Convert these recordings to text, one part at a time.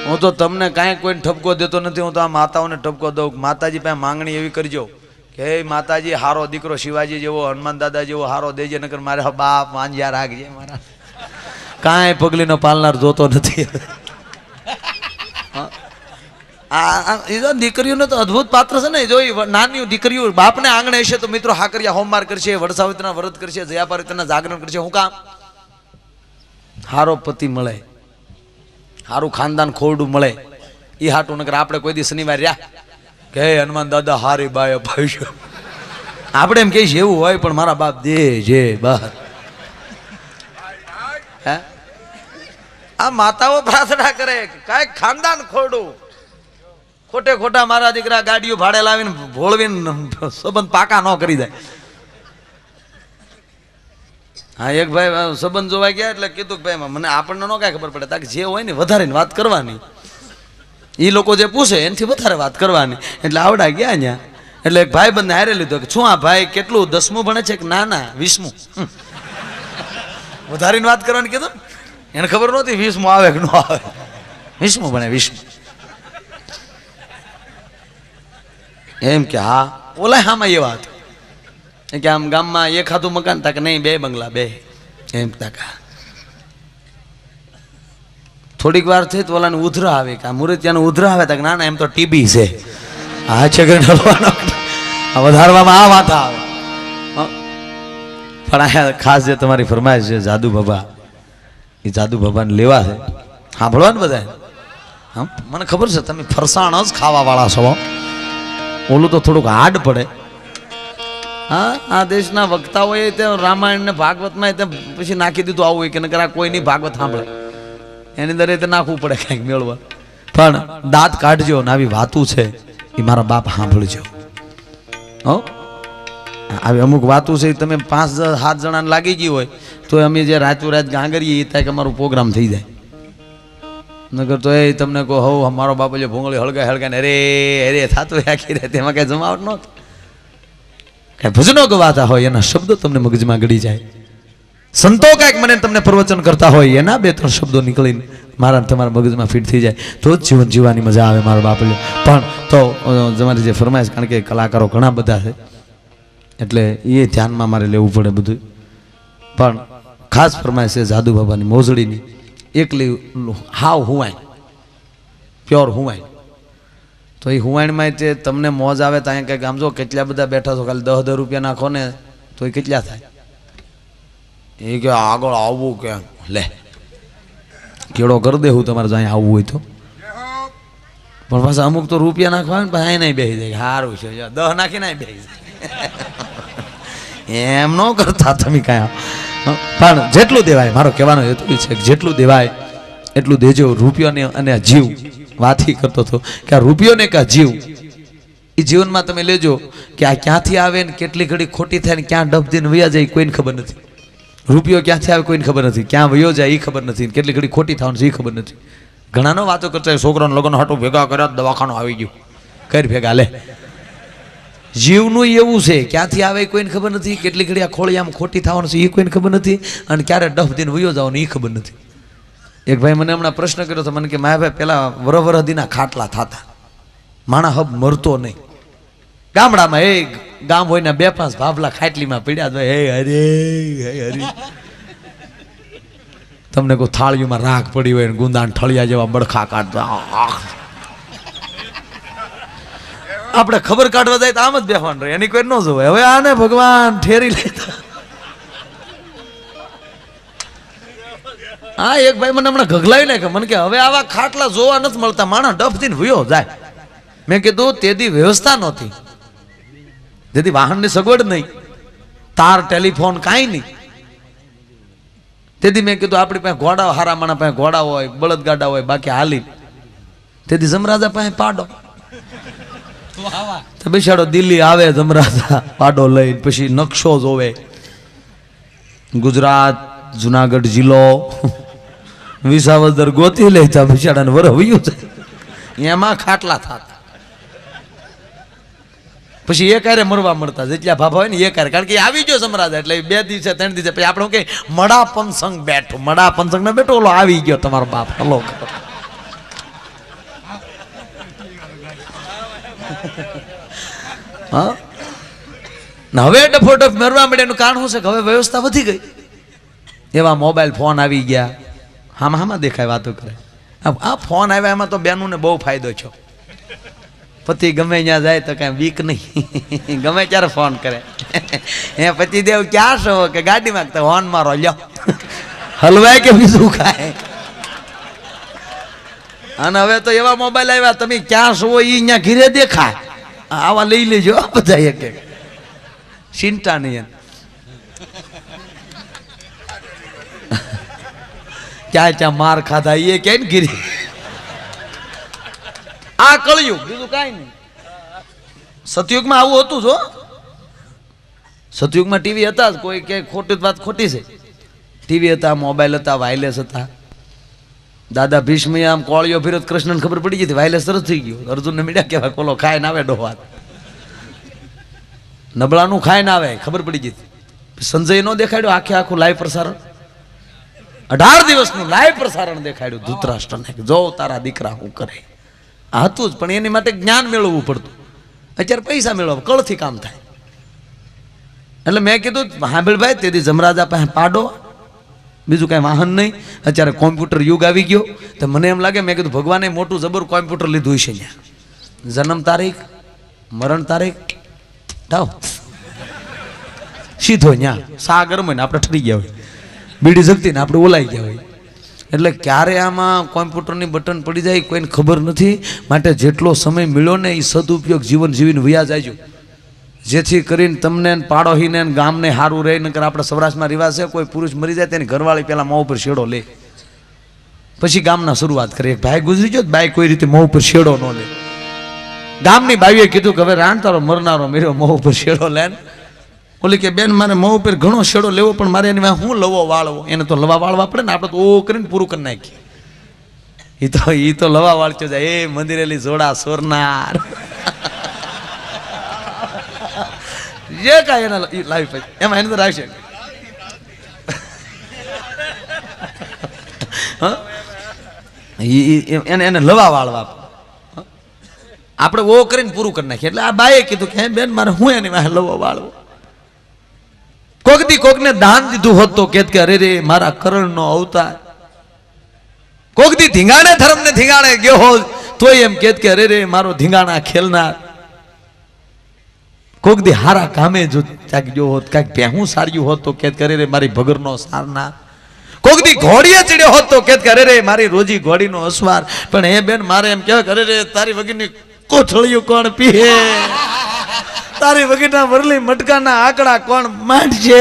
હું તો તમને કાંઈ કોઈને ઠપકો દેતો નથી, હું તો આ માતાઓને ઠપકો દઉં. માતાજી પાસે માંગણી એવી કરજો કે હે માતાજી હારો દીકરો શિવાજી જેવો હનુમાન દાદા જેવો હારો દેજે, નકર મારે બાપ માંજ્યા રાખજે. મારા કાંઈ પગલીનો પાલનાર જોતો નથી. દીકરીઓને તો અદભુત પાત્ર છે ને. જો નાની દીકરીઓ બાપને આંગણે હશે તો મિત્રો હાકરિયા હોમવાર કરશે, વડસાવિત્રીના વ્રત કરશે, જયાપારિત્રીના જાગરણ કરશે. હું કામ? હારો પતિ મળે, હારું ખાનદાન ખોરડું મળે એ હાટું. નકર આપણે કોઈ દી શનિવાર રહ્યા કે હનુમાન દાદા હારી બાય ભાઈ, આપણે એમ કહીશ એવું હોય, પણ મારા બાપ દે જે બહાર. હે આ માતાઓ પ્રાર્થના કરે કાંઈક ખાનદાન ખોરડું. ખોટે ખોટા મારા દીકરા ગાડીઓ ભાડે લાવીને ભોળવીને સંબંધ પાકા ન કરી દે. હા એક ભાઈ સંબંધ જોવા ગયા એટલે કીધું કે ભાઈ મને આપણને ન કાંઈ ખબર પડે, તાકે જે હોય ને વધારે વાત કરવાની, એ લોકો જે પૂછે એનાથી વધારે વાત કરવાની. એટલે આવડા ગયા ત્યાં એટલે એક ભાઈ બંને હારે લીધો કે શું આ ભાઈ કેટલું 10મું ભણે છે કે ના 20મું? વધારે વાત કરવાની કીધું. એને ખબર નહોતી 20મું આવે કે ન આવે. 20મું ભણે 20મું. એમ કે હા ઓલા હામાં એ વાત કે આમ ગામમાં એક હાથું મકાન તાકે નહીં 2 બંગલા 2 એમ તાકા. થોડીક વાર થઈ તો ઓલાને ઉધરા આવે કે આ મુરતિયાનું ઉધરા આવે તાકે ના એમ તો ટીબી છે. હા છે કે ઢળવાનો વધારવામાં આ વાત આવે. પણ આ ખાસ જે તમારી ફરમાઈશ છે જાદુ બાબા, એ જાદુ બાબાને લેવા છે સાંભળવાનું બધા. હા મને ખબર છે તમે ફરસાણ જ ખાવા વાળા છો, ઓલું તો થોડુંક હાર્ડ પડે. હા આ દેશના વક્તાઓએ તે રામાયણ ને ભાગવતમાં તે પછી નાખી દીધું આવું હોય કે નકર આ કોઈ નહીં ભાગવત સાંભળે, એની અંદર એ નાખવું પડે કંઈક મેળવા. પણ દાંત કાઢજો ને આવી વાતું છે એ મારા બાપ સાંભળજો. હો આવી અમુક વાતું છે તમે 5-7 જણાને લાગી ગઈ હોય તો અમે જે રાત ગાંગરીએ એ થાય કે અમારો પ્રોગ્રામ થઈ જાય. નગર તો એ તમને કહો હવ મારો બાપ જે ભૂંગળી હળગાય ને અરે અરે થતું આખી રહે, તેમાં કઈ જમાવટ નહોતું. કઈ ભજનો ગવાતા હોય એના શબ્દો તમને મગજમાં ગળી જાય. સંતો કાંઈક મને તમને પ્રવચન કરતા હોય એના 2-3 શબ્દો નીકળીને મારા તમારા મગજમાં ફિટ થઈ જાય તો જ જીવન જીવવાની મજા આવે મારો બાપ. પણ તો તમારી જે ફરમાઈશ, કારણ કે કલાકારો ઘણા બધા છે એટલે એ ધ્યાનમાં મારે લેવું પડે બધું. પણ ખાસ ફરમાઈશ છે જાદુ બાબાની મોજડીની. એકલી હાવ હુવાય, પ્યોર હુવાય. તો એ હુવાણમાં તે તમને મોજ આવે તો અહીંયા કંઈક આમ જો કેટલા બધા બેઠા છો, ખાલી 10-10 રૂપિયા નાખો ને તો એ કેટલા થાય. એ કે આગળ આવવું કે લે કેળો કરી દેવું તમારે જો અહીંયા આવવું હોય તો. પણ પાછા અમુક તો રૂપિયા નાખવા ને પછી નહીં બેસી જાય. સારું છે 10 નાખીને બેસી જાય. એમ ન કરતા તમે કાંઈ. પણ જેટલું દેવાય, મારો કહેવાનો હેતુ છે કે જેટલું દેવાય એટલું દેજો. રૂપિયોને અને જીવ વાથી કરતો હતો કે આ રૂપિયો ને કે જીવ એ જીવનમાં તમે લેજો કે આ ક્યાંથી આવે ને કેટલી ઘડી ખોટી થાય ને ક્યાં ડબ દઈને વયા જાય કોઈને ખબર નથી. રૂપિયો ક્યાંથી આવે કોઈને ખબર નથી, ક્યાં વયો જાય એ ખબર નથી, કેટલી ઘડી ખોટી થવાનું છે એ ખબર નથી. ઘણાનો વાતો કરતા છોકરાનો લગ્ન હાટું ભેગા કર્યા દવાખાનું આવી ગયું કરી ભેગા લે. જીવનું એવું છે ક્યાંથી આવે કોઈને ખબર નથી, કેટલી ઘડી આ ખોળી આમ ખોટી થવાનું છે એ કોઈને ખબર નથી, અને ક્યારે ડફ દઈને વયો જવાનું એ ખબર નથી. એક ભાઈ મને હમણાં પ્રશ્ન કર્યો હતો, મને કે મારા ભાઈ પેલા વરહદીના ખાટલા થતા, માણા હબ મરતો નહીં. ગામડામાં એ ગામ હોય ને 2-5 ભાભલા ખાટલીમાં પીડ્યા હોય, હે હરે હે હરી. તમને કોઈ થાળીઓમાં રાખ પડી હોય ને ગુંદાન ઠળિયા જેવા બડખા કાઢતા, આપણે ખબર કાઢવા જાય તો આમ જ બેસવાનું રહે, એની કોઈ ન જોવાય. હવે આને ભગવાન ઠેરી લેતા. હા એક ભાઈ મને હમણાં ગગલાવી નાખે, મને કે હવે આવા ખાટલા જોવા નથી મળતા, માણસ ડફ થઈને ભૂયો જાય. મેં કીધું તેથી વ્યવસ્થા નહોતી, જેથી વાહનની સગવડ નહીં, તાર ટેલિફોન કાંઈ નહીં. તેથી મેં કીધું આપણી પાસે ઘોડા, હારા માણા પાસે ઘોડા હોય, બળદગાડા હોય, બાકી હાલી. તેથી જમરાજા પાસે પાડો. તો બિચારો દિલ્હી આવે જમરાજા પાડો લઈ, પછી નકશો જોવે, ગુજરાત જુનાગઢ જિલ્લો વિસાવદર ગોતી લેતા બિચારાને વરવ્યું છે. એમાં ખાટલા થતા પછી એક હારે મરવા મળતા, જેટલા ભાભા હોય ને એક હારે, કારણ કે આવી ગયો સમરાજા એટલે 2 દિવસે 3 દિવસે પછી આપણે કે મડા પંસંગ બેઠો, મડા પંસંગ ને બેઠો ઓલો આવી ગયો તમારો બાપ. હલો હા ને હવે ડફોડફ મેળવા મળે એનું કારણ શું છે કે હવે વ્યવસ્થા વધી ગઈ, એવા મોબાઈલ ફોન આવી ગયા, હામાં દેખાય વાતો કરે. આ ફોન આવ્યા એમાં તો બેનું ને બહુ ફાયદો છો. પતિ ગમે ત્યાં જાય તો કઈ વીક નહીં, ગમે ત્યારે ફોન કરે. એ પતિ દેવ ક્યાં છો કે ગાડીમાં, તો ફોન મારો લ્યો, હલવાય કે બીજું ખાય. અને હવે તો એવા મોબાઈલ આવ્યા, તમે ક્યાં છો એ અહીંયા ઘીરે દેખાય, આવા લઈ લેજો બધા એક એક, ચિંતા નહીં. ક્યાં ક્યાં માર ખાધા એ કે ગીરી. આ કળિયુગ, બીજું કાંઈ નહીં. સતયુગમાં આવું હતું જો, સતયુગમાં ટીવી હતા, કોઈ કે ખોટી વાત ખોટી છે. ટીવી હતા, મોબાઈલ હતા, વાયરલેસ હતા. દાદા ભીષ્મ આમ કોળિયો ફિરત કૃષ્ણને ખબર પડી ગઈ, વાયરલેસ તરત થઈ ગયો. અર્જુનને મીડિયા કહેવાય, કોલો ખાય ના આવે ડોહાત, નબળાનું ખાય ના આવે, ખબર પડી ગઈ. સંજય નો દેખાડ્યો આખે આખું લાઈવ પ્રસારણ, 18 દિવસનું લાઈવ પ્રસારણ દેખાડ્યું ધૃતરાષ્ટ્રને, જો તારા દીકરા હું કરે. આ હતું જ, પણ એની માટે જ્ઞાન મેળવવું પડતું. અત્યારે પૈસા મેળવવા કળથી કામ થાય. એટલે મેં કીધું હાંભળભાઈ, તેથી જમરાજા પાસે પાડો, બીજું કાંઈ વાહન નહીં. અત્યારે કોમ્પ્યુટર યુગ આવી ગયો, તો મને એમ લાગે, મેં કીધું ભગવાને મોટું જબર કોમ્પ્યુટર લીધું છે. ત્યાં જન્મ તારીખ, મરણ તારીખ ધાવ સીધો ત્યાં સા ગરમ હોય ને આપણે ઠરી ગયા હોય, બીડી જગતી ને આપણે ઓલાઈ ગયા હોય. એટલે ક્યારે આમાં કોમ્પ્યુટરની બટન પડી જાય કોઈને ખબર નથી. માટે જેટલો સમય મળ્યો ને એ સદુપયોગ જીવન જીવીને વયા જાયજો, જેથી કરીને તમને પાડોહીને ગામને સારું રહે. નકર આપણે સૌરાષ્ટ્રમાં રિવાજ છે, કોઈ પુરુષ મરી જાય તેની ઘરવાળી પેલા મોં ઉપર શેડો લે, પછી ગામના શરૂઆત કરે. એક ભાઈ ગુજરી ગયો, બાઈ કોઈ રીતે મોં ઉપર શેડો ન લે. ગામની બાવીએ કીધું કે હવે રાણ તારો મરનારો મેર્યો મોં ઉપર શેડો લે. ઓલી કે બેન મારે મોં ઉપર ઘણો શેડો લેવો, પણ મારે એની હું લવો વાળવો, એને તો લવા વાળવા પડે ને, આપણે તો ઓ કરીને પૂરું કરી નાખીએ. એ તો લવા વાળચો જાય, એ મંદિરેલી જોડા સોરનાર જે કાંઈ એના લાવી પછી એમાં એને તો રાખશે. એને લવા વાળવા આપણે ઓ કરીને પૂરું કરી નાખીએ. એટલે આ બાએ કીધું કે બેન મારે હું એની વાહે લવો વાળવો. કોક દી કોકને દાન દીધું હોત તો કેત કે અરે રે મારા કરણનો અવતાર. કોક દી ધીંગાણે ધર્મને ધીંગાણે ગયો હોત તોય એમ કેત કે અરે રે મારો ધીંગાણા ખેલનાર. કોક દી હારા કામે જો ક્યાંક ગયો હોત, કાંઈક ભેહું સાર્યું હોત તો કેત કરે રે મારી ભગરનો સારનાર. કોક દી ઘોડીએ ચડ્યો હોત તો કેત કરે રે મારી રોજી ઘોડીનો અસવાર. પણ હે બેન મારે એમ કહેવાય કરે રે તારી વગરની કોથળિયું કોણ પીએ, તારી વગરના વરલી મટકાના આંકડા કોણ માંડશે.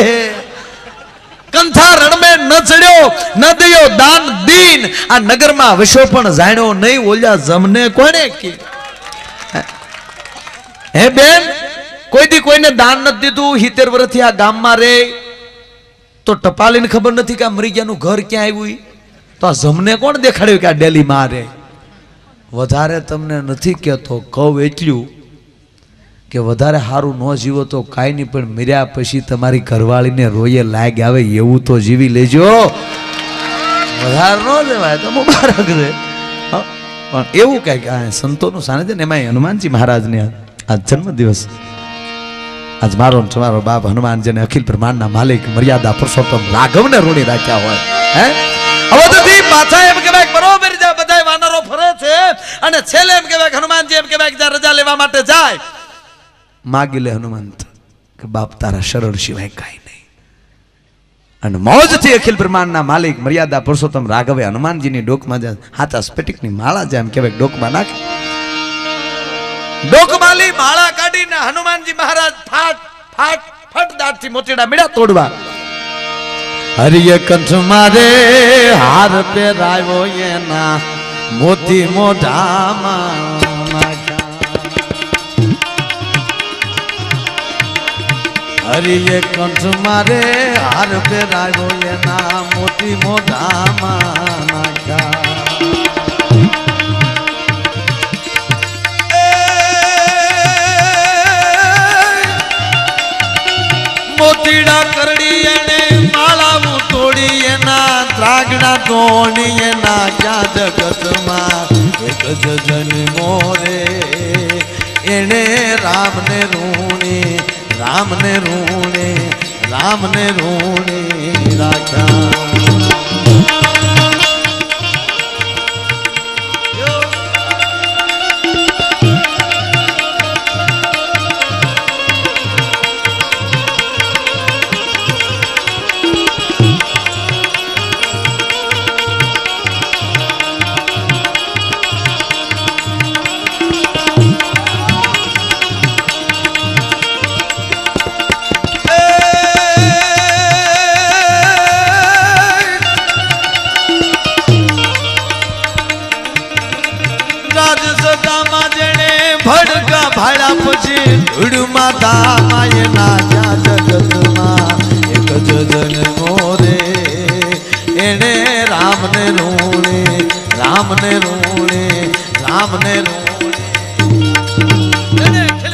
કંથા રણમે ન ચડ્યો ન દયો દાન દીન, આ નગરમાં વશો પણ જાણ્યો નહીં, ઓલ્યા જમને કોણે કી. હે બેન કોઈ દી કોઈને દાન નથી દીધું, 70 વર્ષથી આ ગામમાં રે તો ટપાલીને ખબર નથી કે આ મરી ગયાનું ઘર ક્યાં આવ્યું, તો આ જમને કોણ દેખાડ્યું કે આ ડેલીમાં રે. વધારે તમને નથી કહેતો, કહું એટલું કે વધારે સારું ન જીવો તો કાંઈ નહીં, પણ મર્યા પછી તમારી ઘરવાળીને રોયે લાગ આવે એવું તો જીવી લેજો. વધારે ન લેવાય તો મુબારક રે. પણ એવું કંઈક સંતોનું સાનિધ્ય ને એમાં હનુમાનજી મહારાજને આ જન્મદિવસ, આજ મારો તમારો બાપ હનુમાનજીને અખિલ બ્રહ્માંડના માલિક મર્યાદા પુરુષોત્તમ રાઘવને ઋણી રાખ્યા હોય. હે અવધથી પાછા એમ કહેવાય બરોબર બધા વાનરો ફરે છે, અને છેલ્લે એમ કહેવાય હનુમાનજી એમ કહેવાય કે રજા લેવા માટે જાય, માગી લે હનુમંત કે બાપ તારા શરણ સિવાય કાંઈ નહીં. અને મોજથી અખિલ બ્રહ્માંડના માલિક મર્યાદા પુરુષોત્તમ રાઘવે હનુમાનજીની ડોકમાં હાથા સ્ફટિકની માળા જેમ કહેવાય ડોકમાં નાખી, ડોકમાલી માળા કાઢીને હનુમાનજી મહારાજ ફાટ ફાટ ફટ દાંતથી મોતીડા મીડા તોડવા. હરિય કંઠ મારે હાર પહેરાયો એના મોતી મોઢામાં નાખ્યા. હરિય કંઠ મારે હાર પહેરાયો એના મોતી મોઢામાં નાખ્યા. મોતીડા કરડી અને માળાવું તોડી એના ત્રાગ નાગણા ટોણીએ નાગ્યા જગતમાં એક જ જન્મો રે એણે રામને રૂણી રામને રૂણી રામને રૂણી રાખ્યા ભાડા પછી ધૂળમાં દામાય નાગ્યા જગતમાં એક જ જન્મો રે એણે રામને રૂણે રામને રૂણે રામને રૂણે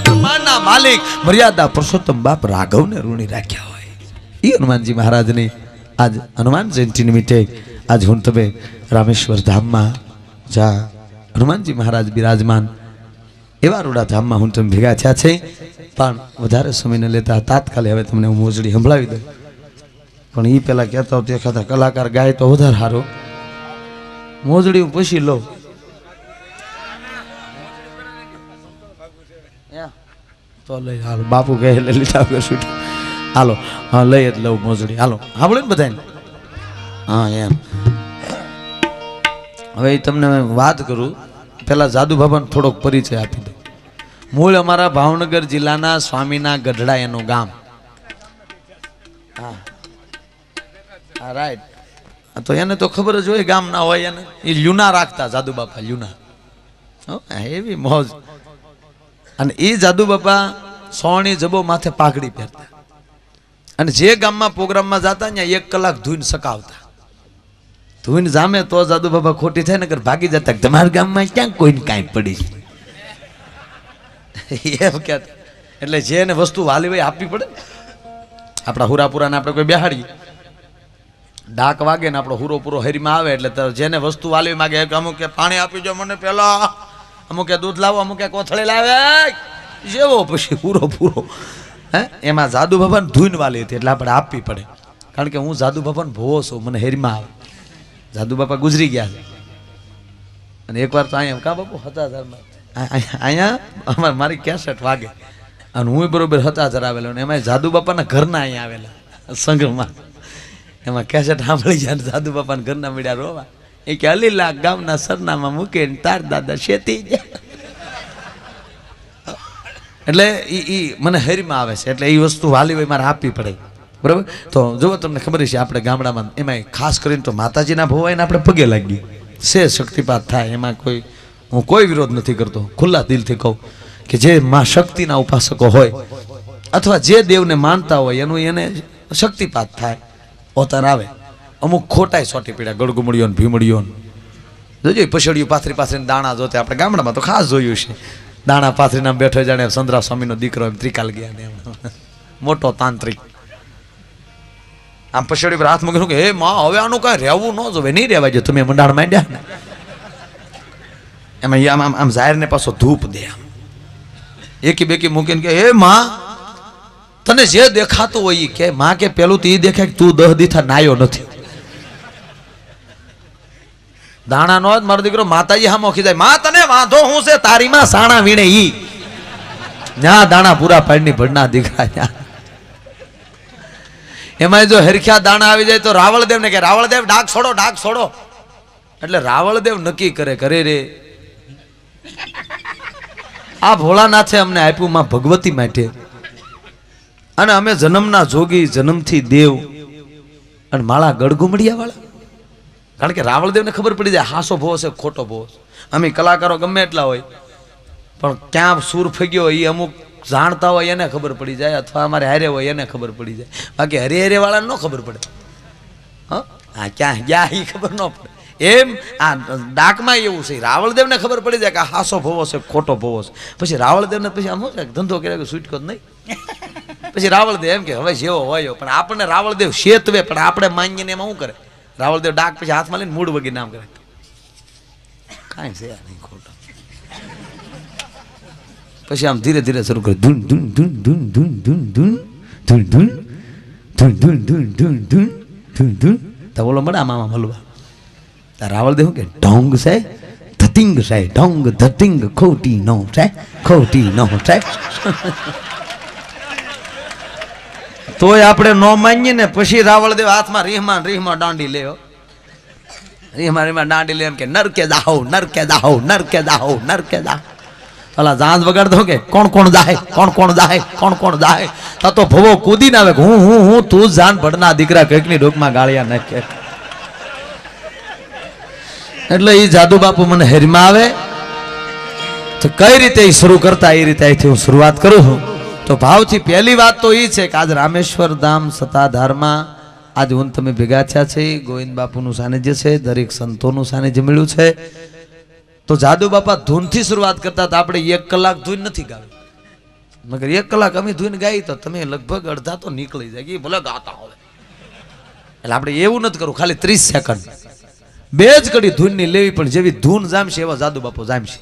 બ્રહ્માંડના માલિક મર્યાદા પુરુષોત્તમ બાપ રાઘવને ઋણી રાખ્યા હોય એ હનુમાનજી મહારાજની આજ હનુમાન જયંતિ નિમિત્તે આજ હું તમે રામેશ્વર ધામમાં જા હનુમાનજી મહારાજ બિરાજમાન એવા રૂડા ધામમાં હું તમે ભેગા થયા છે પણ વધારે સમય ન લેતા તાત્કાલિક હવે તમને હું મોજડી સંભળાવી દઉં પણ એ પેલા કહેતા હોત એખાદા કલાકાર ગાય તો વધારે સારો મોજડી હું પછી લઉં તો લઈ હાલો બાપુ કહે લઈ લીધા કરશું હાલો હા લઈ જ લઉં મોજડી હાલો સાંભળે ને બધાને હા એમ હવે તમને વાત કરું પેલા જાદુ બાબાને થોડોક પરિચય આપી દઉં મૂળ અમારા ભાવનગર જિલ્લાના સ્વામીના ગઢડા એનું ગામ હા હા રાઈટ તો એને તો ખબર જ હોય ગામ ના હોય એને એ લ્યુના રાખતા જાદુ બાપા લ્યુના એવી મોજ અને એ જાદુ બાપા સોણી જબો માથે પાઘડી પહેરતા અને જે ગામમાં પ્રોગ્રામમાં જતા ત્યાં 1 કલાક ધૂન સકાવતા ધૂન જામે તો જાદુ બાબા ખોટી થાય ને કર ભાગી જતા તમારા ગામમાં ક્યાં કોઈને કાંઈ પડી એમ કહેતા એટલે જેને વસ્તુ વાલી હોય આપવી પડે આપણા હુરાપુરાને આપણે કોઈ બેહાડીએ ડાક વાગે ને આપણો હુરો પૂરો હરીમાં આવે એટલે જેને વસ્તુ વાલી માગે અમુક કે પાણી આપી દો મને પેલા અમુક કે દૂધ લાવો અમુક કે કોથળી લાવે જેવો પછી પૂરો પૂરો હે એમાં જાદુ બાબાને ધૂન વાલી હતી એટલે આપણે આપવી પડે કારણ કે હું જાદુ બાબાને ભોવો છું મને હેરીમાં આવે જાદુ બાપા ગુજરી ગયા છે અને એકવાર તો અહીંયા કા બાપુ 7000 અહીંયા મારી 61 વાગે અને હું બરોબર 7000 આવેલો ને એમાં જાદુ બાપાના ઘરના અહીંયા આવેલા સંઘમાં એમાં 61 સાંભળી જાય જાદુ બાપાના ઘરના મળ્યા રોવા એ કે અલીલા ગામના સરનામા મૂકીને તાર દાદા શેતી જાય એટલે એ મને હરીમાં આવે છે એટલે એ વસ્તુ વાલી હોય મારે આપવી પડે બરાબર તો જો તમને ખબર છે આપણે ગામડામાં એમાં ખાસ કરીને તો માતાજીના ભોવાઈને આપણે પગે લાગીએ છે શક્તિપાત થાય એમાં હું કોઈ વિરોધ નથી કરતો ખુલ્લા દિલથી કહું કે જે માં શક્તિના ઉપાસકો હોય અથવા જે દેવને માનતા હોય એનું એને શક્તિપાત થાય ઓતાર આવે અમુક ખોટાય સોટી પીડ્યા ગળગુમડીઓ ને ભીમડીઓ જોજો પછડીયું પાથરી પાથરીને દાણા જોતે આપણે ગામડામાં તો ખાસ જોયું છે દાણા પાથરીને બેઠો જાણે સંદ્રા સ્વામીનો દીકરો એમ ત્રિકાલ ગયા ને મોટો તાંત્રિક આમ પછડી પર હાથ મૂકીને કે હે માં હવે આનું કાંઈ રહેવું ન જોવે નહીં રહેવા જો તમે મંડાણ માંડ્યા ને એમાં આમ આમ જાહેરને પાછો ધૂપ દે આમ એકી બેકી મૂકીને કે હે માં તને જે દેખાતું હોય કે માં કે પેલું તો એ દેખાય કે તું 10 દીથા નાયો નથી દાણા નો જ મારો દીકરો માતાજી હા મોખી જાય માં તને વાંધો હું છે તારી માં સાણા વીણે ઈ ના દાણા પૂરા પાડની ભડના દીકરા એમાં જો હરખ્યા દાણા આવી જાય તો રાવળદેવ ને કે રાવળદેવ ડાક છોડો એટલે રાવળદેવ નક્કી કરે રે આ ભોળાનાથે અમને આપ્યું માં ભગવતી માટે અને અમે જન્મના જોગી જન્મથી દેવ અને માળા ગળગુમડિયા વાળા કારણ કે રાવળદેવને ખબર પડી જાય હાસો ભોવો છે ખોટો ભોવો છે અમે કલાકારો ગમે એટલા હોય પણ ક્યાં સૂર ફગ્યો એ અમુક જાણતા હોય એને ખબર પડી જાય અથવા અમારે હારે હોય એને ખબર પડી જાય બાકી હરે વાળાને ન ખબર પડે હા ક્યાં ગયા એ ખબર ન પડે એમ આ ડાકમાં એવું છે રાવળદેવને ખબર પડી જાય કે આ હાસો ભોવો છે ખોટો ભોવો છે પછી રાવળદેવને પછી આમ ધંધો કર્યો છૂટકો જ નહીં પછી રાવળદેવ એમ કે હવે જેવો હોય પણ આપણને રાવળદેવ શેતવે પણ આપણે માનીને એમાં શું કરે રાવળદેવ ડાક પછી હાથમાં લઈને મૂળ વગી નામ કરે કાંઈ છે નહીં ખોટા. પછી આમ ધીરે ધીરે શરૂ કરે ધૂન ધૂન ધૂન ધૂન ધૂન ધૂન ધૂન ધૂન ધૂન ધૂન ધૂન ધૂન ધૂન ધૂન ધૂન ધૂન તો બોલો મળે આમાં હલવા. રાવળદેવ કે ઢોંગ છે ધતિંગ છે ઢોંગ ધતિંગ ખોટી નો છે ખોટી નો છે. તોય આપણે નો માનીએ ને પછી રાવળદેવ હાથમાં રીહમાં દાંડી લેવો રીહમાં દાંડી લે કે નરકે દાહો નરકે દાહો નરકે દાહો નરકે દાહો. અલા જાંજ વગાડતો કે કોણ કોણ દાહે કોણ કોણ દાહે કોણ કોણ દાહે. તો ભવો કૂદીને આવે હું તું જાન ભડના દીકરા કંઈકની ડોકમાં ગાળિયા નાખે. એટલે એ જાદુ બાપુ મને હેરમાં આવે તો કઈ રીતે શરૂ કરતા એ રીતે અહીંથી હું શરૂઆત કરું છું. તો ભાવથી પહેલી વાત તો એ છે કે આજ રામેશ્વર ધામ સતાધારમાં આજ હું તમે ભેગા થયા છે. ગોવિંદ બાપુનું સાનિધ્ય છે, દરેક સંતોનું સાનિધ્ય મળ્યું છે. તો જાદુ બાપા ધૂનથી શરૂઆત કરતા હતા. આપણે 1 કલાક ધૂન નથી ગાવી, મગર 1 કલાક અમે ધૂન ગાઈ તો તમે લગભગ અડધા તો નીકળી જાય ભલે ગાતા હોય. એટલે આપણે એવું નથી કરવું, ખાલી 30 સેકન્ડ 2 જ કડી ધૂનની લેવી, પણ જેવી ધૂન જામશે એવા જાદુ બાપુ જામશે.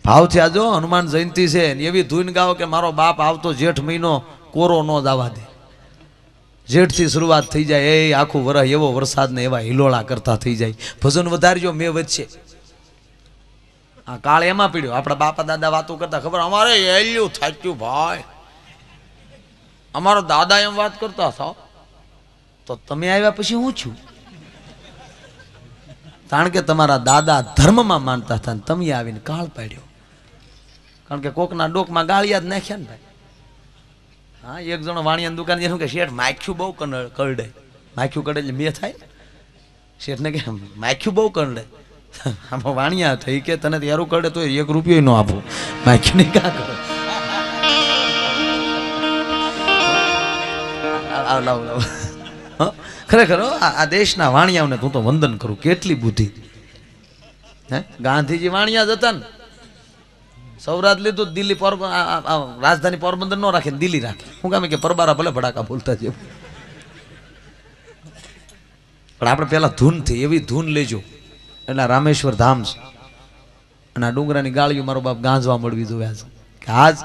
ભાવથી આજો હનુમાન જયંતિ છે એવી ધૂન ગાઓ કે મારો બાપ આવતો જેઠ મહિનો કોરો ન જવા દે. જેઠથી શરૂઆત થઈ જાય એ આખું વરસ એવો વરસાદને એવા હિલોળા કરતા થઈ જાય. ભજન વધારજો મેં વચ્ચે આ કાળ એમાં પીડ્યો. આપણા બાપા દાદા વાતો કરતા ખબર અમારે એલ્યું થાક્યું ભાઈ, અમારો દાદા એમ વાત કરતા હતા. તો તમે આવ્યા પછી હું છું, કારણ કે તમારા દાદા ધર્મમાં માનતા હતા ને તમે આવીને કાળ પાડ્યો. કારણ કે કોકના ડોકમાં ગાળિયા જ નાખ્યા ને ભાઈ. હા, એક જણો વાણિયાની દુકાન જેનું કે શેઠ માખ્યું બહુ કરડે. માખ્યું કરડે એટલે મેં થાય. શેઠને કે માખ્યું બહુ કરડે. આમાં વાણિયા થઈ કે તને યારું કરડે તો 1 રૂપિયો ન આપો, માખ્યું નહીં કાં કરો. ખરેખર આ દેશના વાણિયાઓને તું તો વંદન કરું, કેટલી બુદ્ધિ. હે, ગાંધીજી વાણિયા જ હતા ને. સૌરાષ્ટ્ર લીધું, દિલ્હી રાજધાની પોરબંદર ન રાખે, દિલ્હી રાખે. શું કામ કે પરબારા ભલે ભડાકા બોલતા છે. પણ આપણે પેલા ધૂનથી એવી ધૂન લેજો. એટલે રામેશ્વર ધામ છે અને આ ડુંગરાની ગાળીઓ મારો બાપ ગાંજવા મળવી જોઈએ આજ કે આજ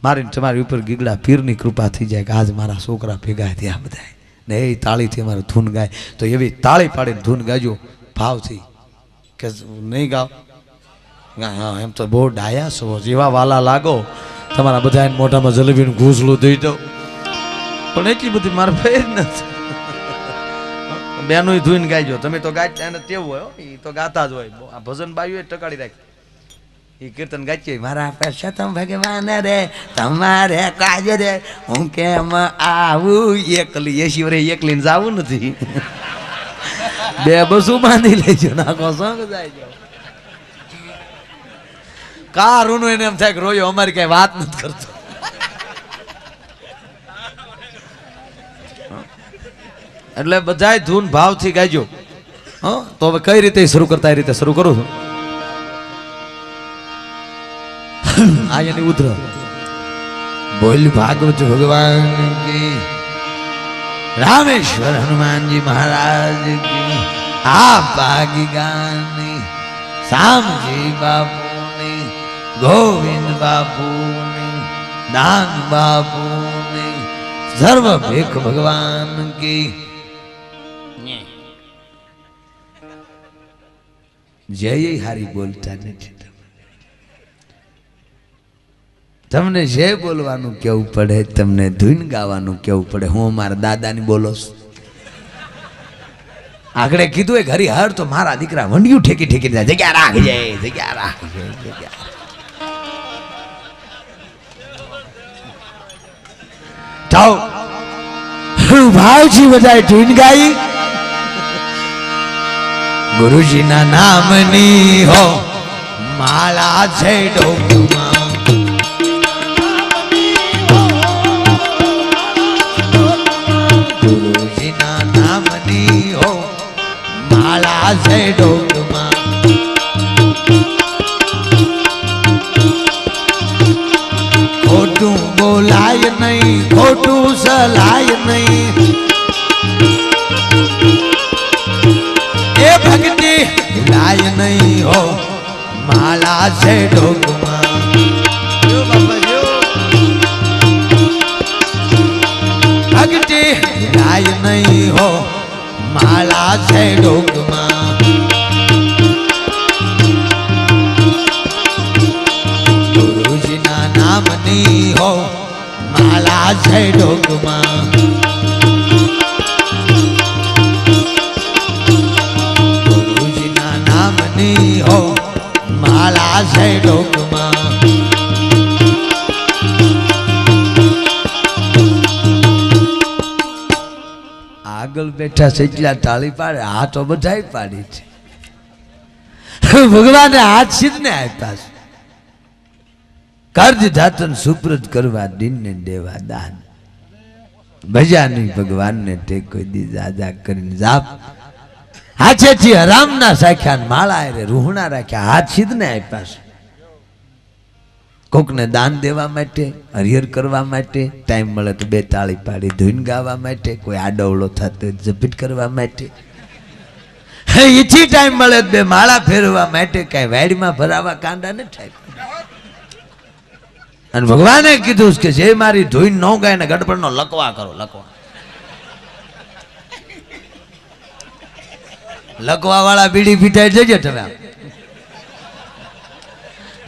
મારી તમારી ઉપર ગીગડા પીરની કૃપા થઈ જાય કે આજ મારા છોકરા ભેગા થયા બધા ને એ તાળીથી અમારે ધૂન ગાય. તો એવી તાળી પાડીને ધૂન ગાજો ભાવથી કે નહીં ગાવ. હા, એમ તો બહુ ડાયા છો, જેવા વાલા લાગો. તમારા બધા મોઢામાં જલેબીનું ઘૂસલું દઈ દો, પણ એટલી બધી મારે ફેર નથી. બેનું ધૂન ગાયજો. તમે તો ગાય એને તેવું હોય, એ તો ગાતા જ હોય. આ ભજન બાયું ટકાડી રાખે, એ કીર્તન ગાય મારા પરસોત્તમ ભગવાન રે તમારે કાજ રે હું કેમ આવું એકલી. 80 વર્ષે એકલીને જાવું નથી. 2 બસું બાંધી લેજો, નાખો સંગ જાય. કારુનું એને એમ થાય કે રોયો અમારી કઈ વાત નથી કરતો. એટલે બધાય ધૂન ભાવથી ગાજો. હા, તો હવે કઈ રીતે શરૂ કરતા એ રીતે શરૂ કરું છું. આ એની ઉધર બોલ ભાગવત ભગવાન કી, રામેશ્વર હનુમાનજી મહારાજ કી. આ ભાગી ગાની શામજી બાપુની, ગોવિંદ બાપુની, દાન બાપુની, સર્વ ભીખ ભગવાન કી જય. હારી બોલતા નથી. તમને જે બોલવાનું કેવું પડે, તમને ધૂન ગાવાનું કેવું પડે. હું મારા દાદાની બોલો છું. આગળ કીધું એ ઘરી હર તો મારા દીકરા વંડિયું ઠેકી ઠેકી જાય, જગ્યા રાખ જાય, જગ્યા રાખ જાય, જગ્યા. જાઓ ભાવજી બધાય ધૂન ગાઈ. ગુરુજીના નામની હો માળા છે ડોકમાં, ગુરુજીના નામની હો માળા છે ડોકમાં. ખોટું બોલાય નહીં, ખોટું સલાય નહીં, છે ડોકમાં ભક્તિ રાય નહીં હો માળા છે ડોકમાં ગુરુજીના નામની હો માળા છે ડોકમાં ગુરુજીના નામની હો માળા છે ડોકમાં આગળ બેઠા સજલા તાળી પાડે આ તો બધાય પાડી છે ભગવાને હાથ સિદ્ધને આપ્યા છે કર્જ ધાતન સુપ્રત કરવા દિનને દેવા દાન ભજા નહીં ભગવાનને ટેકો દી દાદા કરીને જાપ હાથેથી હરામના સાખ્યા માળા રે રૂહણા રાખ્યા હાથ સિદ્ધને આપ્યા છે કોકને દાન દેવા માટે હરિહર કરવા માટે ટાઈમ મળે તો બે તાળી પાડી ધૂન ગાવા માટે કોઈ આડવળો થતો જપીટ કરવા માટે એથી ટાઈમ મળે બે માળા ફેરવા માટે કઈ વાડીમાં ભરાવા કાંડા ન થાય અને ભગવાને કીધું કે જે મારી ધૂન ન ગાય ને ગડબડનો લકવા કરો લકવા વાળા બીડી પીટાઈ જજો તમે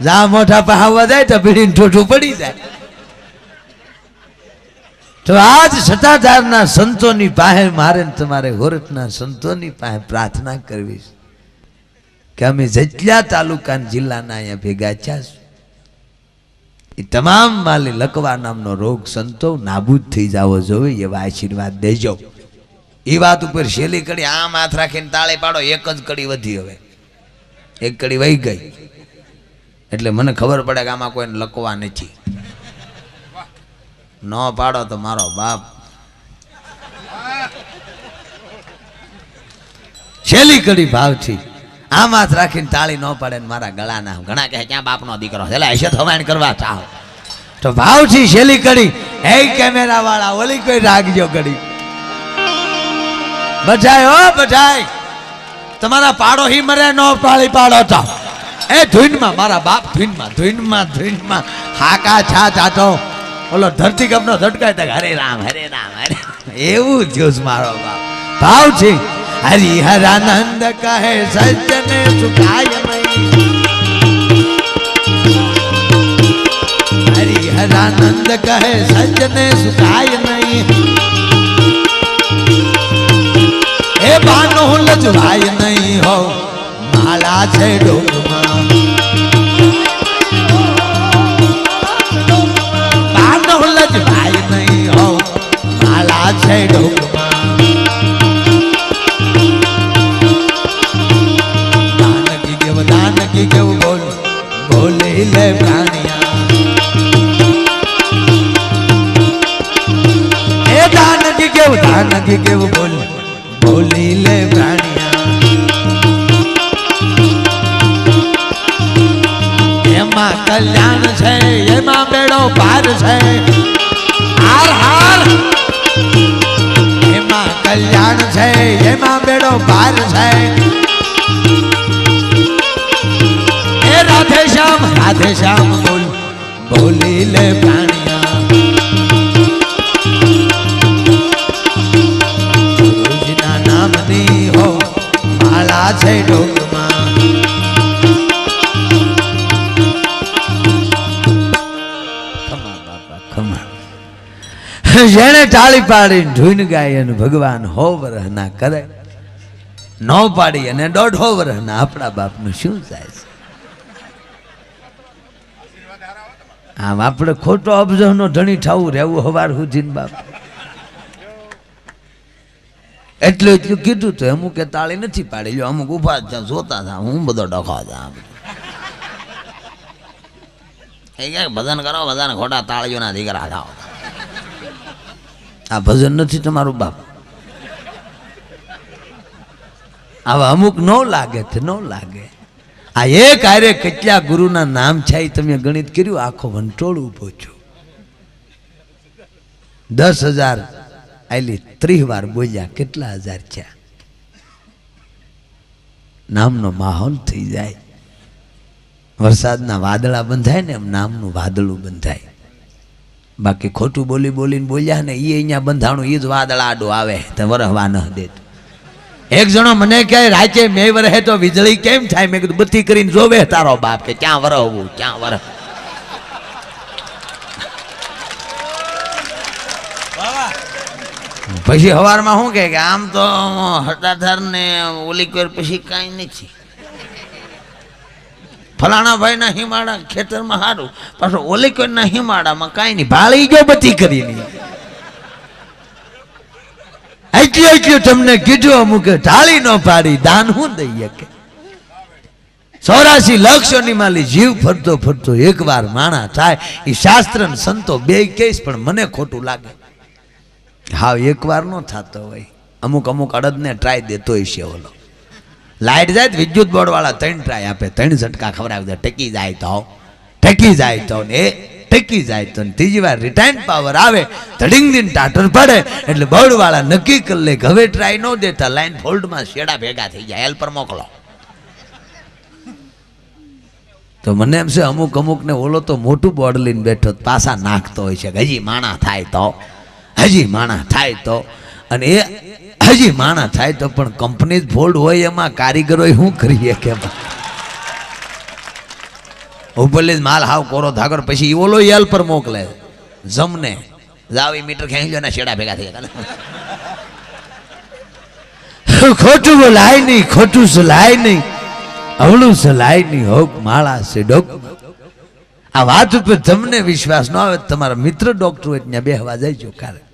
જા મોઢા પહાવવા જાય તો બીડીને ઠોઠું પડી જાય તો આજ સત્તાધારના સંતોની પાસે મારે તમારે હોરઠના સંતોની પાસે પ્રાર્થના કરવી કે અમે જેટલા તાલુકા જિલ્લાના અહીંયા ભેગા થયા એ તમામ માલી લકવા નામનો રોગ સંતો નાબૂદ થઈ જાવો જોઈએ એવા આશીર્વાદ દેજો એ વાત ઉપર શેલી કડી આમ હાથ રાખીને તાળે પાડો એક જ કડી વધી હવે એક કડી વહી ગઈ એટલે મને ખબર પડે કે આમાં કોઈને લકવા નથી ન પાડો તો મારો બાપ છેલ્લી કડી ભાવથી આમ હાથ રાખીને તાળી ન પાડે ને મારા ગળાના ઘણા કહે ક્યાં બાપનો દીકરો એટલે હશે થવાણ કરવા ચાહો તો ભાવથી છેલ્લી કડી હે કેમેરા વાળા ઓલી કોઈ રાખજો કડી બધાય હો બધાય તમારા પાડો હી મરે ન પાળી પાડો તો એ ધૂનમાં મારા બાપ ધૂનમાં હાકા છા ચાટો ઓલો ધરતી કપનો ઝટકાય તક હરે રામ એવું થયું મારો બાપ ભાવ છે હરિહરાનંદ કહે સજ્જને સુખાય નહીં હરિહરાનંદ કહે સજ્જને સુખાય નહીં એ બાનો લજવાય નહીં હો માળા છે ડોકમાં બાનો લજવાય નહીં હો માળા છે ડોકમાં દાનકી કેવું બોલ બોલી લે પ્રાણિયા એ દાનકી કેવું બોલ બોલી લે પ્રાણિયા એમાં કલ્યાણ છે એમાં બેડો પાર છે હાર હાર એમાં કલ્યાણ છે એમાં બેડો પાર છે એ રાધે શ્યામ બોલ બોલી લે પ્રાણિયા ગુરુજીના નામની હો માળા છે ડોકમાં જેને ટાળી પાડીને ધૂન ગાય અને ભગવાન હો વરહના કરે ન પાડી અને 1.5 વરહના આપણા બાપનું શું થાય છે આમ આપણે ખોટો અબજનો ધણી થવું રહેવું હવાર સુધીને બાપ એટલું કીધું તો અમુક કે તાળી નથી પાડી લ્યો અમુક ઉભા જ જોતા હતા હું બધો ડખો હતા ભજન કરો બધાને ખોટા તાળીઓના દીકરા થાવ આ ભજન નથી તમારું બાપ આવા અમુક ન લાગે તે ન લાગે આ એક આરે કેટલા ગુરુના નામ છે તમે ગણિત કર્યું આખો વંટોળ ઉભો છો 10,000 આલી 30 વાર બોલ્યા કેટલા હજાર થયા નામનો માહોલ થઈ જાય વરસાદના વાદળા બંધાય ને એમ નામનું વાદળું બંધાય. બાકી ખોટું બોલી બોલીને બોલ્યા ને એ અહીંયા બંધાણું એ જ વાદળ આડો આવે તો વરહવા ન દેત. એક જણો મને કહે રાચે મેં વરહે તો વીજળી કેમ થાય? મેં કીધું બત્તી કરીને જોવે તારો બાપ કે ક્યાં વરહવું ક્યાં વરહ. પછી સવારમાં શું કે આમ તો હટાધાર ને ઓલી કોઈ પછી કાંઈ નથી. ફલાણા ભાઈ ના હિમાડા ખેતરમાં સારું, પાછું ઓલી કોઈ ના હિમાડામાં કાંઈ નહીં. ભાળી ગયો બત્તી કરીને. એટલું તમને કીધું અમુક ઢાળી ન પાડી દાન હું દઈએ કે 84 લક્ષોની માલી જીવ ફરતો ફરતો એકવાર માણા થાય એ શાસ્ત્ર ને સંતો બે કહીશ પણ મને ખોટું લાગે. હા એકવાર નો થતો હોય. અમુક અડદને ટ્રાય દેતો હોય છે. ઓલો લાઈટ જાય વિદ્યુત બોર્ડ વાળા 3 ટ્રાય આપે, 3 ઝટકા ખવડાવી દે. ટકી જાય તો ને ટકી જાય તો ત્રીજી વાર રિટાયર પાવર આવે ધડીંગ દિન ટાટર પડે એટલે બોર્ડ વાળા નક્કી કરી લે હવે ટ્રાય ન દેતા લાઈન ફોલ્ડમાં શેડા ભેગા થઈ જાય, હેલ્પર મોકલો. તો મને એમ છે અમુક ને ઓલો તો મોટું બોર્ડ લઈને બેઠો પાછા નાખતો હોય છે હજી માણા થાય તો અને એ હજી માણા થાય તો પણ કંપની ફોલ્ડ હોય એમાં કારીગરો શું કરીએ કે ઉપરલી માલ હાવ કોરો ધાગર પછી ઓલો હેલ પર મોકલે જમને જાવ એ મીટર ખેંચી ને શેડા ભેગા થઈ ગયા. ખોટું બોલાય નહીં, ખોટું સલાય નહીં, અવળું સલાય નહીં, હોક માળા છે ડોક. આ વાત ઉપર તમને વિશ્વાસ ન આવે તમારા મિત્ર ડોક્ટર હોય ત્યાં બેહવા જાય કારણ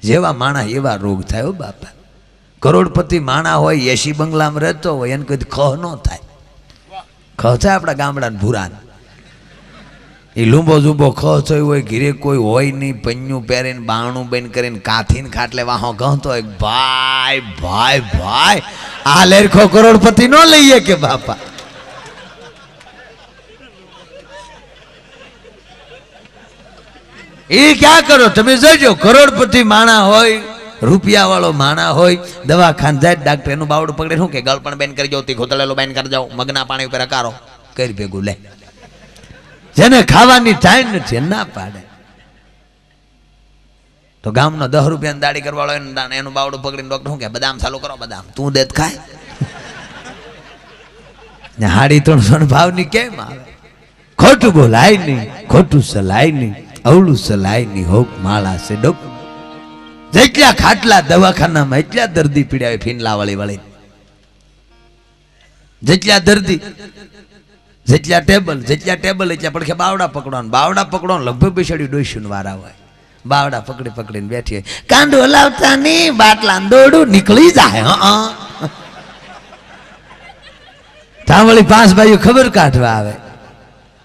જેવા માણા એવા રોગ થાય. બાપા કરોડપતિ માણા હોય એસી બંગલામાં રહેતો હોય એને કોઈ ખહ ન થાય. ખહ થાય આપણા ગામડાને ભૂરાને એ લૂંબો ઝૂંબો ખહ થયો હોય ઘીરે કોઈ હોય નહીં, પન્યું પહેરીને બાણું બંધ કરીને કાથીને ખાટલે વાહો ગહતો હોય ભાઈ ભાઈ ભાઈ આ લેરખો કરોડપતિ ન લઈએ કે બાપા. એ ક્યાં કરો તમે જોજો કરોડપતિ માણા હોય રૂપિયા વાળો માણા હોય દવાખાન જાય ડાક્ટર એનું બાવડું પકડે શું કે ગળપણ બેન કરી જાવ તી ખોતળેલો બેન કરી જાવ મગના પાણી ઉપર અકારો કરી ભેગું લે. જેને ખાવાની ટાઈમ નથી ના પાડે તો ગામનો 10 રૂપિયાની દાડી કરવાળો એનું બાવડું પકડીને ડોક્ટર શું કે બદામ ચાલુ કરો બદામ તું દેત ખાય. 350 ભાવની કેમ આવે? ખોટું બોલાય નહીં, ખોટું સલાય નહીં, અવળું સલાય નહીં, હોક માળા છે ડોક. જેટલા ખાટલા દવાખાનામાં એટલા દર્દી પીડ્યા ફીનલા વાળી જેટલા દર્દી જેટલા ટેબલ એટલા પડખે બાવડા પકડવાનું લગભગ બેસાડી ડોસ્યું વારા હોય. બાવડા પકડીને બેઠી હોય કાંડો હલાવતા નહીં બાટલા દોડું નીકળી જાય. તાવળી 5 ભાઈઓ ખબર કાઢવા આવે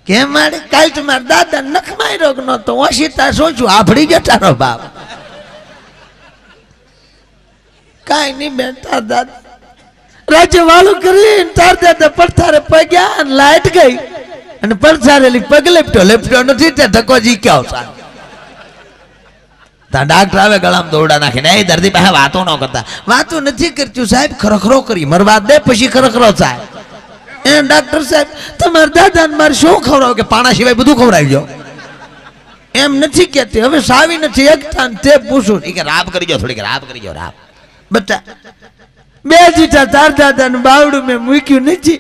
કેમ મારે કાલ તમારા દાદા નખમાય રોગ નતો ઓશિતા સોચું આભડી જટારો બાપ કાઈ નહીં બેઠા દાદા રાજ્ય વાળું કરીને તાર દાદા પડથારે પગ્યા અને લાઈટ ગઈ અને પડથારેલી પગ લેપટો નથી ત્યાં ધક્કો જીક્યો. ત્યાં ડાક્ટર આવે ગળામાં દોરડા નાખીને એ દર્દી પાસે વાતો ન કરતા. વાતો નથી કરતું સાહેબ, ખરખરો કરી મરવા દે પછી ખરખરો થાય. એ ડાક્ટર સાહેબ તમારા દાદાને મારે શું ખવડાવ કે પાણા સિવાય બધું ખવડાવી દો એમ નથી કહેતી. હવે સાવી નથી એકતા તે પૂછું કે રાબ કરી જાઓ થોડીક રાબ કરી જાઓ રાબ બતા 2 જીટા તાર દાદાને બાવડું મેં મૂક્યું નથી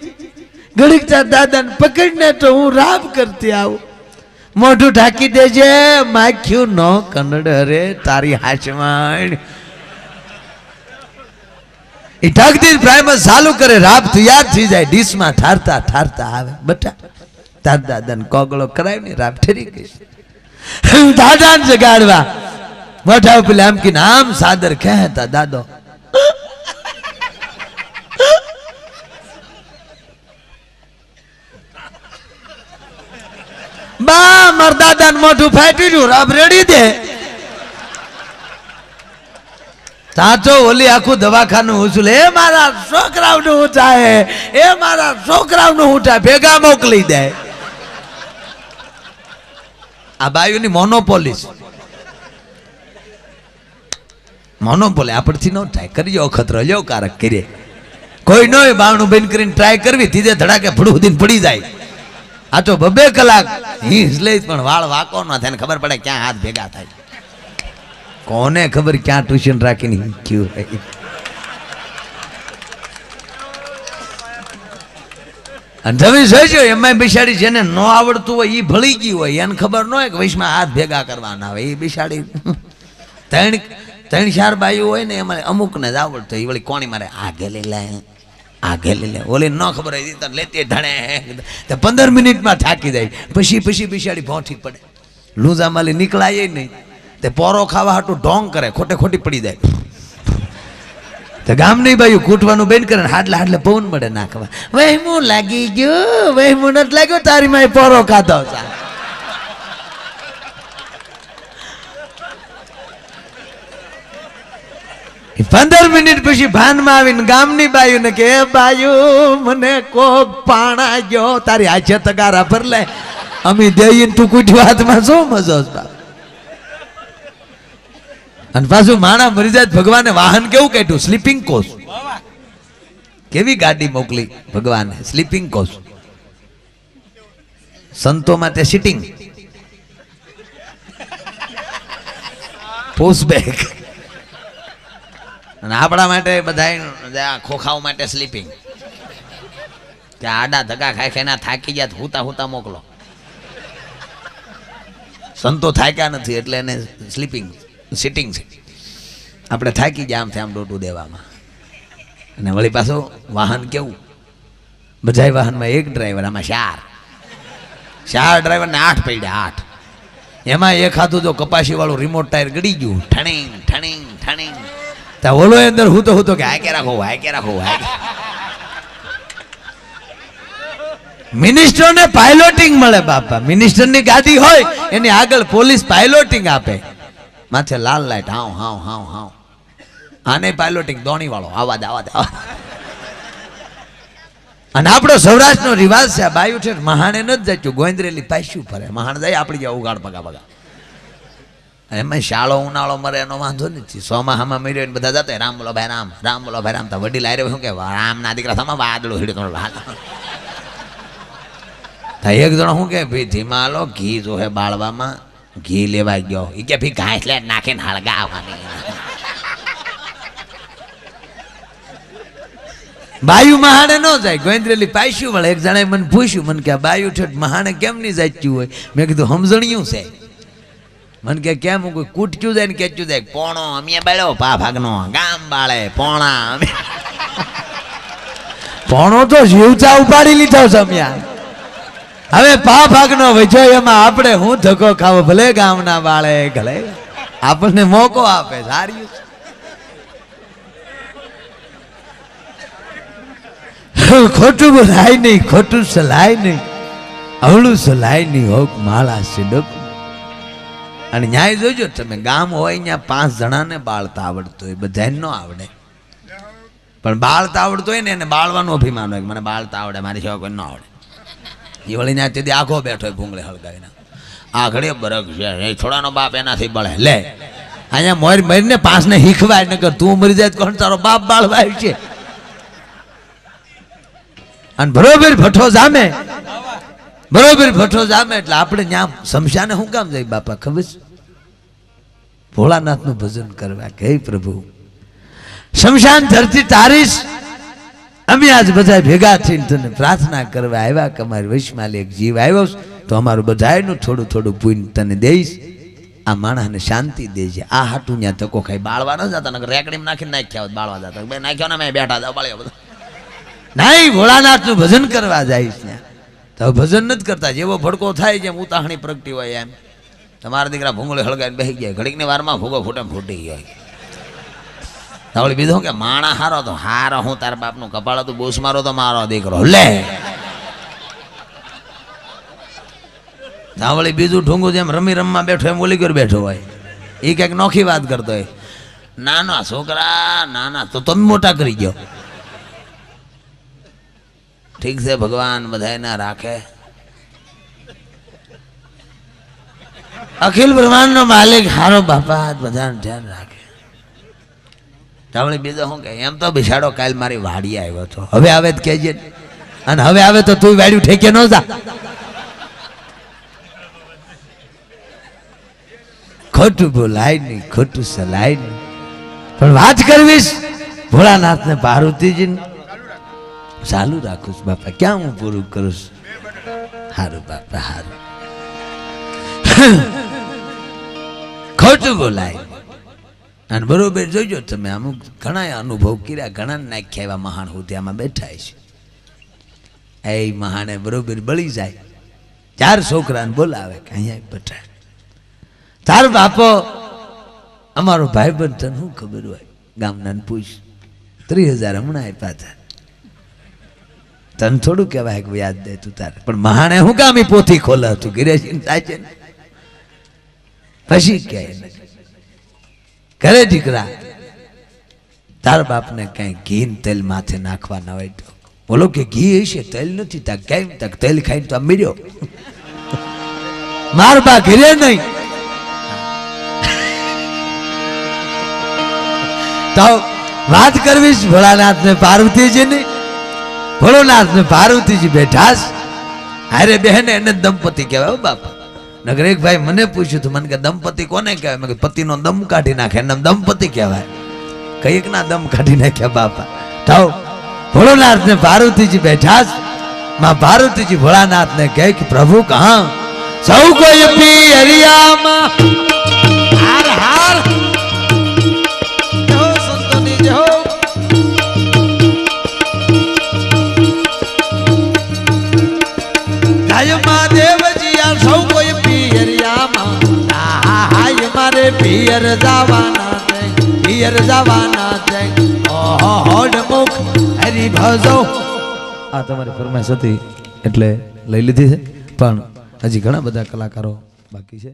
ઘડીક તાર દાદાને પકડીને તો હું રાબ કરતી આવું. મોઢું ઢાંકી દેજે માખ્યું ન કનડ રે તારી હાચવાણ. એ ઢાકદી પ્રાઇમર ચાલુ કરે રાબ તૈયાર થઈ જાય ડીશમાં ઠારતા આવે બટા તાર દાદાને કોગળો કરાવી ને રાબ ઠરી ગઈ. દાદાને જગાડવા મોઢા ઉપર આમ કે આમ સાદર કહેતા દાદો બા માર દાદાને મોઢું ફાટ્યું રાબ રેડી દે. સાચો ઓલી આખું દવાખાનું ઉછુલ એ મારા છોકરાઓનું ઉઠાય એ મારા છોકરાઓનું ઉઠાય ભેગા મોકલી દે. આ બાયુની મોનોપોલી આપણથી ન થાય. કરજો અખતરો લ્યો કારક કરીએ કોઈ ન બાવણું બંધ કરીને ટ્રાય કરવી ધીરે ધડાકે ફડું દીને પડી જાય આ તો 2 કલાક હિંસ લે પણ વાળ વાકો ન થાય ને ખબર પડે ક્યાં હાથ ભેગા થાય. કોને ખબર ક્યાં ટ્યુશન રાખીને ક્યું હોય. અને તમે જોઈજો એમાં બિસાડી જેને ન આવડતું હોય એ ભળી ગઈ હોય એને ખબર ન હોય કે વૈશમાં હાથ ભેગા કરવાના હોય. એ બિસાડી 3-4 બાયું હોય ને એમાં અમુક ને જ આવડતું હોય. વળી કોણી મારે આગે લઈ લે ઓલી ન ખબર હોય તો લેતી ઢણે 15 મિનિટમાં થાકી જાય. પછી બિસાડી ભોંઠી પડે. લૂંજા માલી નીકળાય નહીં તે પોરો ખાવા હાટું ઢોંગ કરે ખોટી પડી જાય. તો ગામની બાયું કૂટવાનું બેન કરે હાડલે પવન મળે નાખવા. વહેમું લાગી ગયું વહેમું નથી લાગ્યો તારી માં પોરો ખાધો. 15 મિનિટ પછી ભાનમાં આવીને ગામની બાયું ને કે બાયું મને કોક પાણા ગયો તારી હાથે તગારા ભર લે અમે દઈને તું કૂટ્યું હાથમાં શું મજો. અને પાછું માણા મરી જાય ભગવાને વાહન કેવું કાઢ્યું સ્લીપિંગ કોચ. કેવી ગાડી મોકલી ભગવાને સ્લીપિંગ કોચ. સંતો માટે સિટિંગ પુશબેક અને આપણા માટે બધા ખોખાઓ માટે સ્લીપિંગ. ત્યાં આડા ધક્કા ખાઈ થાકી ગયા હુતા મોકલો. સંતો થાક્યા નથી એટલે એને સ્લીપિંગ સિટિંગ છે. આપણે થાકી ગયા આમથી આમ ડોટું દેવામાં. અને વળી પાછું વાહન કેવું બધાય વાહનમાં 1 ડ્રાઈવર આમાં 4 ડ્રાઈવર ને 8 પડ્યા 8. એમાં એક હાથું જો કપાસી વાળું રિમોટ ટાયર ગળી ગયું ઠણીંગ તા ઓલો અંદર હું તો કે હાકે રાખો. મિનિસ્ટરને પાયલોટિંગ મળે બાપા. મિનિસ્ટરની ગાડી હોય એની આગળ પોલીસ પાયલોટિંગ આપે. માથે લાલ લાઈટ હાવ આને પાયલોટિંગ દોણી વાળો આવાજ. અને આપણો સૌરાષ્ટ્રનો રિવાજ છે બાયું છે મહાણે ન જ જચ્યું ગોંદરેલી પાસ્યું ફરે. મહાણ જાય આપણી જ્યાં ઉગાડ પગા એમાં શાળો ઉનાળો મરે એનો વાંધો નથી. સોમાહામાં મર્યો ને બધા જતા રામ બોલો ભાઈ રામ તો વડીલ આરે શું કે રામ ના દીકરા સમા વાદળો હીડો એક જણો શું કે ભાઈ ધીમા લો ઘી જો હે બાળવામાં ઘી લેવા ગયો. એ કે ભાઈ ઘાસ લે નાખીને હળગા આવવાની. બાયુ મહાણે ન જાય ગોંદરેલી પાસ્યું વળે. એક જણાએ મને પૂછ્યું મને કે બાયુ ઠેઠ મહાણે કેમ નહીં જાચ્યું હોય. મેં કીધું સમજણ્યું છે. મને કે કેમ કોઈ કૂટક્યું જાય ને કેચ્યું જાય. પોણો અમે બાળ્યો પા ભાગનો ગામ બાળે પોણા પોણો તો જીવતા ઉપાડી લીધો છે અમે. હવે પા ભાગનો વજો એમાં આપણે હું ધક્કો ખાવો ભલે ગામના બાળે ગલે આપણને મોકો આપે સારી. ખોટું બોલાય નહીં ખોટું સલાય નહીં અવળું સલાય નહીં હોક માળા સિડક. અને ન્યાય જોજો તમે ગામ હોય ત્યાં 5 જણાને બાળતા આવડતું હોય બધાને ન આવડે. પણ બાળતા આવડતું હોય ને એને બાળવાનું અભિમાન હોય કે મને બાળતા આવડે મારી સેવા કોઈ ન આવડે. એ વળી ત્યાં તેથી આખો બેઠો હોય ભૂંગળે હળગાવીને આ ઘડીએ બરક છે છોડાનો બાપ એનાથી બળે લે. અહીંયા મરીને 5 ને શીખવાય નકર તું મરી જાય કોણ તારો બાપ બાળવાય છે. અને બરોબર ભઠ્ઠો જામે એટલે આપણે ત્યાં શમશાને શું કામ જાય બાપા ખબર છે? ભોળાનાથનું ભજન કરવા કે પ્રભુ શમશાન ધરતી તારીશ અમે આજ બધા ભેગા થઈને તને પ્રાર્થના કરવા આવ્યા કે અમારી વૈશમાં એક જીવ આવ્યો તો અમારું બધાયનું થોડું પુણ્ય તને દઈશ. આ માણસને શાંતિ દેજે. આ હાટું ત્યાં ધક્કો ખાઈ બાળવા ન જતા નકર રેકડીમાં નાખીને નાખ્યા હોત બાળવા જતા બે નાખ્યો ને મેં બેઠા જાવ બાળ્યો બધા નહીં ભોળાનાથનું ભજન કરવા જઈશ ત્યાં તો ભજન નથી કરતા. જેવો ભડકો થાય જેમ ઉતાહણી પ્રગટી હોય એમ તમારા દીકરા ભૂંગળે હળગાઈને બેસી ગયા ઘડીકની વારમાં ભૂગો ફૂટી ગયો. તાવળી બીધું કે માણા હારો તો હારો હું તાર બાપનું કપાળ હતું બોસ મારો તો મારો દીકરો લે. તાવળી બીજું ઢુંગું જેમ રમમાં બેઠો એમ ઓલી ગયો બેઠો હોય. એ કંઈક નોખી વાત કરતો હોય. નાના છોકરા નાના તો તમે મોટા કરી ગયો. ઠીક છે ભગવાન બધાય ના રાખે. અખિલ બ્રહ્માંડ નો માલિક હારો બાપા બધાને ધ્યાન રાખે. તાવળી બીજો શું કે એમ તો બિસાડો કાલ મારી વાડી આવ્યો હતો હવે આવે તો કહેજે. અને હવે આવે તો તું વાડ્યું ઠેકે ન જા. ખોટું બોલાય નહીં, ખોટું સલાય નહીં, પણ વાત કરવીશ ભોળાનાથ ને પાર્વતીજી ચાલુ રાખું છું બાપા. ક્યાં હું પૂરું કરું છું? હારું બાપા હારું. ખોટું બોલાય અને બરોબર જોજો તમે. અમુક ઘણા અનુભવ કર્યા, ઘણા નાખ્યા એવા મહાન હોતી આમાં બેઠા છે. એ મહાને બરોબર બળી જાય, 4 છોકરાને બોલાવે કે અહીંયા બેઠા. તાર બાપો અમારો ભાઈ બંધ તને શું ખબર હોય? ગામના પૂછ. 30,000 હમણાં આપ્યા હતા. તને થોડું કહેવાય કે યાદ દે તું તારે. પણ મહાને હું કામ એ પોથી ખોલે તું ગિરેશી થાય છે ને પછી કહે ઘરે દીકરા તાર બાપને કઈ ઘી તેલ માથે નાખવા ના હોય તો બોલો કે ઘી હશે તેલ નથી. તા કેમ? તક તેલ ખાઈને તો મર્યો. માર બા ઘરે નહીં તો વાત કરવી ભોળાનાથ ને પાર્વતીજી ની. ભોળોનાથ ને પાર્વતીજી બેઠા હારે બહેન એને દંપતિ કહેવાય બાપા. નગર એક ભાઈ મને પૂછ્યું તું, મને કે દંપતિ કોને કહેવાય? મેં પતિનો દમ કાઢી નાખે એને દંપતિ કહેવાય. કઈક ના દમ કાઢી નાખ્યા બાપા. તો ભોળોનાથ ને પાર્વતીજી બેઠા. માં પાર્વતીજી ભોળાનાથ ને કહે કે પ્રભુ કહા સૌ કોઈ પિયરિયામાં હાર હાર જય સંતોની જય. જય મહાદેવજી આ સૌ કોઈ પિયરિયામાં હાય મારે પિયર જવાના છે, પિયર જવાના છે. ઓહો હોડ મુખ હરી ભજો. આ તમારી ફરમાઈશ હતી એટલે લઈ લીધી છે, પણ હજી ઘણા બધા કલાકારો બાકી છે.